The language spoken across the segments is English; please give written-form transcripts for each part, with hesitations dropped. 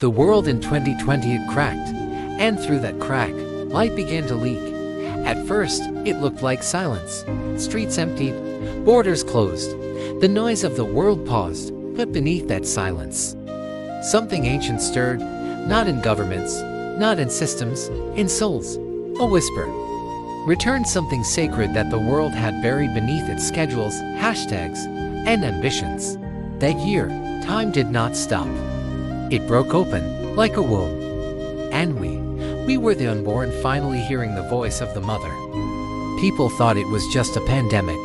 The world in 2020 had cracked, and through that crack, light began to leak. At first, it looked like silence. Streets emptied, borders closed. The noise of the world paused, but beneath that silence, something ancient stirred, not in governments, not in systems, in souls. A whisper returned, something sacred that the world had buried beneath its schedules, hashtags, and ambitions. That year, time did not stop. It broke open, like a womb. And we were the unborn finally hearing the voice of the mother. People thought it was just a pandemic,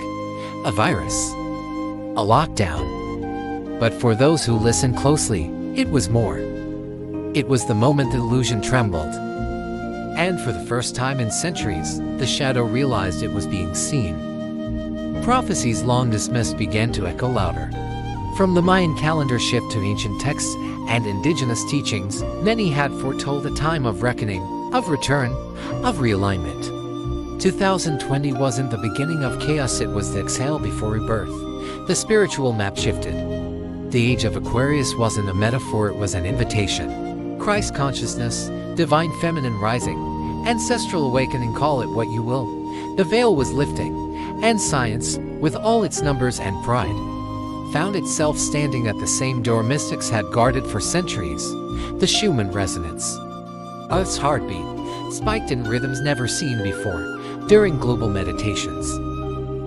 a virus, a lockdown. But for those who listened closely, it was more. It was the moment the illusion trembled. And for the first time in centuries, the shadow realized it was being seen. Prophecies long dismissed began to echo louder. From the Mayan calendar shift to ancient texts and indigenous teachings, many had foretold a time of reckoning, of return, of realignment. 2020 wasn't the beginning of chaos, it was the exhale before rebirth. The spiritual map shifted. The age of Aquarius wasn't a metaphor, it was an invitation. Christ consciousness, divine feminine rising, ancestral awakening, call it what you will. The veil was lifting, and science, with all its numbers and pride, found itself standing at the same door mystics had guarded for centuries. The Schumann resonance, Earth's heartbeat, spiked in rhythms never seen before during global meditations.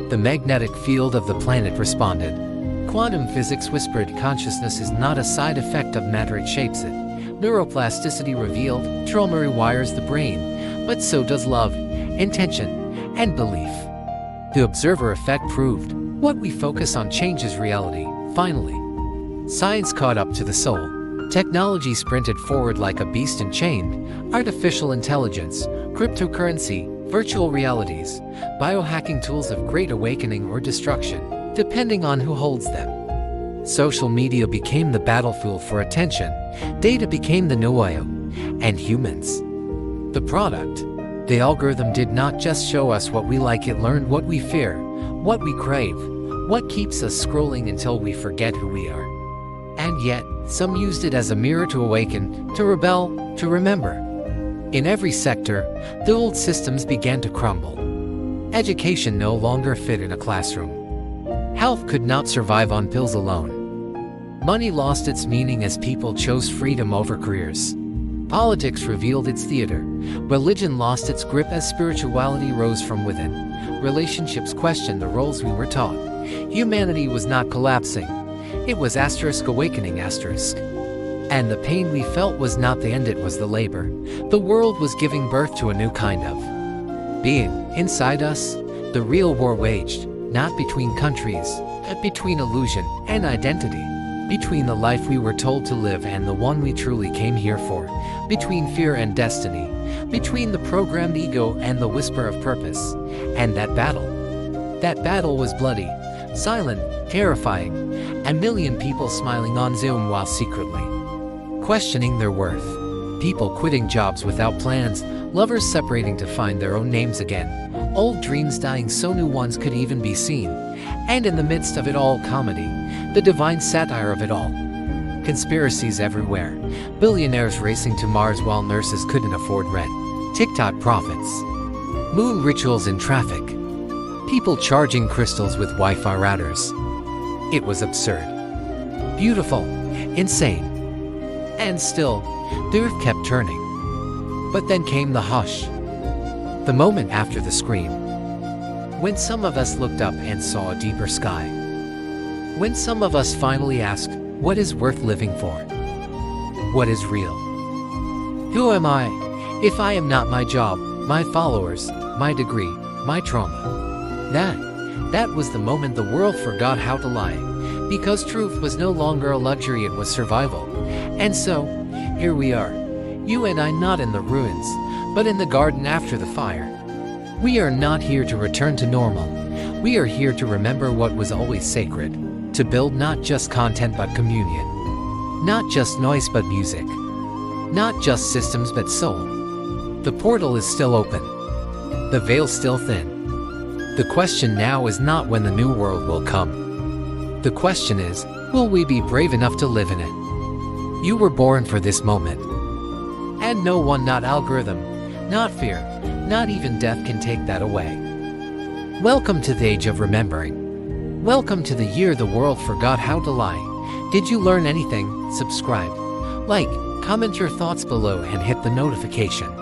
The magnetic field of the planet responded. Quantum physics whispered consciousness is not a side effect of matter, it shapes it. Neuroplasticity revealed trauma rewires the brain, but so does love, intention, and belief. The observer effect proved what we focus on changes reality. Finally, science caught up to the soul. Technology sprinted forward like a beast unchained. Artificial intelligence, cryptocurrency, virtual realities, biohacking, tools of great awakening or destruction, depending on who holds them. Social media became the battlefield for attention. Data became the noyo, and humans the product. The algorithm did not just show us what we like, it learned what we fear, what we crave, what keeps us scrolling until we forget who we are. And yet, some used it as a mirror to awaken, to rebel, to remember. In every sector, the old systems began to crumble. Education no longer fit in a classroom. Health could not survive on pills alone. Money lost its meaning as people chose freedom over careers. Politics revealed its theater. Religion lost its grip as spirituality rose from within. Relationships questioned the roles we were taught. Humanity was not collapsing. It was awakening. And the pain we felt was not the end, it was the labor. The world was giving birth to a new kind of being. Inside us, the real war waged, not between countries, but between illusion and identity. Between the life we were told to live and the one we truly came here for. Between fear and destiny. Between the programmed ego and the whisper of purpose. And that battle was bloody, silent, terrifying. A million people smiling on Zoom while secretly questioning their worth. People quitting jobs without plans. Lovers separating to find their own names again. Old dreams dying so new ones could even be seen. And in the midst of it all, comedy, the divine satire of it all. Conspiracies everywhere. Billionaires racing to Mars while nurses couldn't afford rent. TikTok profits. Moon rituals in traffic. People charging crystals with Wi-Fi routers. It was absurd. Beautiful. Insane. And still, the earth kept turning. But then came the hush. The moment after the scream. When some of us looked up and saw a deeper sky. When some of us finally asked, what is worth living for? What is real? Who am I, if I am not my job, my followers, my degree, my trauma? That was the moment the world forgot how to lie. Because truth was no longer a luxury, it was survival. And so, here we are. You and I, not in the ruins, but in the garden after the fire. We are not here to return to normal. We are here to remember what was always sacred. To build not just content but communion. Not just noise but music. Not just systems but soul. The portal is still open. The veil still thin. The question now is not when the new world will come. The question is, will we be brave enough to live in it? You were born for this moment. And no one, not algorithm, not fear, not even death can take that away. Welcome to the age of remembering. Welcome to the year the world forgot how to lie. Did you learn anything? Subscribe, like, comment your thoughts below and hit the notification.